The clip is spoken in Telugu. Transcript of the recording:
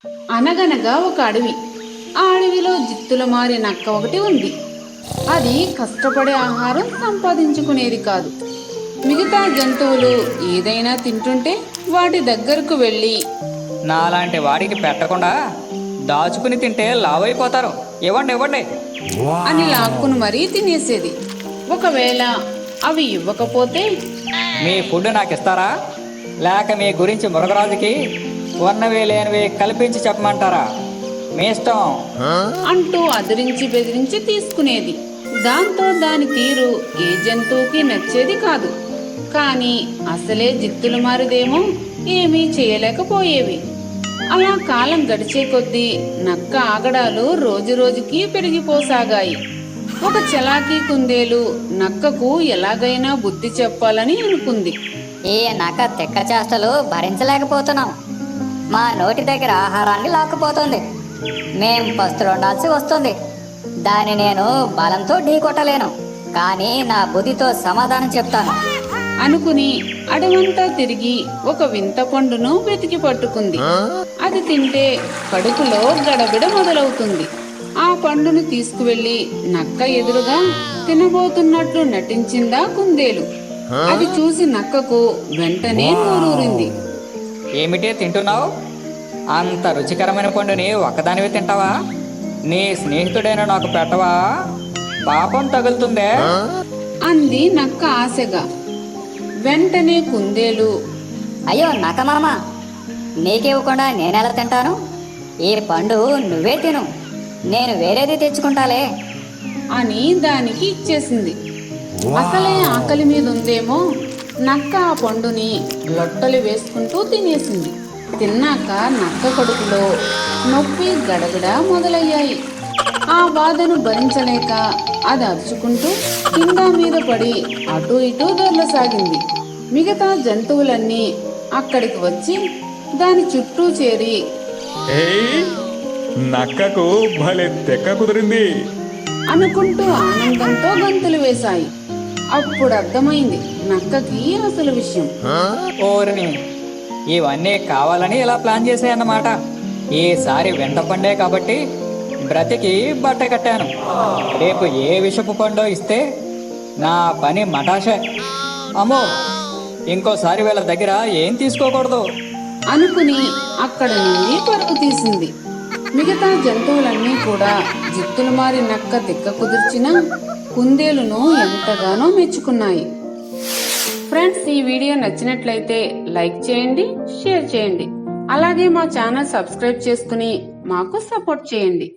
అనగనగా ఒక అడవి. ఆ అడవిలో జిత్తుల మారి నక్క ఒకటి ఉంది. అది కష్టపడే ఆహారం సంపాదించుకునేది కాదు. మిగతా జంతువులు ఏదైనా తింటుంటే వాటి దగ్గరకు వెళ్ళి, నాలాంటి వాడికి పెట్టకుండా దాచుకుని తింటే లావైపోతారు, ఇవ్వండి ఇవ్వండి. అని లాక్కుని మరీ తినేసేది. ఒకవేళ అవి ఇవ్వకపోతే, మీ ఫుడ్ నాకు ఇస్తారా, లేక మీ గురించి మృగరాజుకి ఉన్నవి లేనివి కల్పించి చెప్పమంటారా, మీ ఇష్టం అంటూ అదిరించి బెదిరించి తీసుకునేది. దాంతో దాని తీరు ఏ జంతువుకి నచ్చేది కాదు. కానీ అసలే జిత్తులు మారిదేమో ఏమీ చేయలేకపోయేవి. అలా కాలం గడిచే కొద్దీ నక్క ఆగడాలు రోజురోజుకి పెరిగిపోసాగాయి. ఒక చలాకీ కుందేలు నక్కకు ఎలాగైనా బుద్ధి చెప్పాలని అనుకుంది. ఈ నక్క తిక్క చేష్టలు భరించలేకపోతున్నాం. మా నోటి దగ్గర ఆహారాన్ని లాక్కుపోతుంది. మేం పస్తులుండాల్సి వస్తుంది. దాన్ని నేను బలంతో ఢీకొట్టలేను, కానీ నా బుద్ధితో సమాధానం చెప్తాను అనుకుని అడవంతా తిరిగి ఒక వింత పండును వెతికి పట్టుకుంది. అది తింటే కడుపులో గడబిడ మొదలవుతుంది. ఆ పండును తీసుకువెళ్లి నక్క ఎదురుగా తినబోతున్నట్లు నటించిందా కుందేలు. అది చూసి నక్కకు వెంటనే నోరూరింది. ఏమిటే తింటున్నావు? అంత రుచికరమైన పండుని ఒక్కదానివి తింటావా? నీ స్నేహితుడైన నాకు పెట్టవా? పాపం తగులుతుందే అంది నక్క ఆశగా. వెంటనే కుందేలు, అయ్యో నక్క మామ, నీకివ్వకుండా నేనెలా తింటాను? ఈ పండు నువ్వే తిను, నేను వేరేది తెచ్చుకుంటాలే అని దానికి ఇచ్చేసింది. అసలే ఆకలి మీద ఉందేమో నక్క ఆ పండుని లొట్టలు వేసుకుంటూ తినేసింది. తిన్నాక నక్క కడుపులో నొప్పి గడబిడ మొదలయ్యాయి. ఆ బాధను భరించలేక అది అరుచుకుంటూ కింద మీద పడి అటూ ఇటూ దొర్లసాగింది. మిగతా జంతువులన్నీ అక్కడికి వచ్చి దాని చుట్టూ చేరి, ఏయ్, నక్కకు భలే తెక్క కుదిరింది అనుకుంటూ ఆనందంతో గంతులు వేశాయి. అప్పుడు అర్థమైంది నక్కకి అసలు విషయం. ఓరిని, ఇవన్నీ కావాలని ఇలా ప్లాన్ చేశాయన్నమాట. ఈసారి వెంట పండే కాబట్టి బ్రతికి బట్ట కట్టాను. రేపు ఏ విషపు పండో ఇస్తే నా పని మటాషే. అమ్మో, ఇంకోసారి వీళ్ళ దగ్గర ఏం తీసుకోకూడదు అనుకుని అక్కడ నుండి పరుగు తీసింది. మిగతా జంతువులన్నీ కూడా జిత్తులు మారి నక్క తిక్క కుదిర్చిన కుందేలును ఎంతగానో మెచ్చుకున్నాయి. ఫ్రెండ్స్, ఈ వీడియో నచ్చినట్లయితే లైక్ చేయండి, షేర్ చేయండి. అలాగే మా ఛానల్ సబ్స్క్రైబ్ చేసుకుని మాకు సపోర్ట్ చేయండి.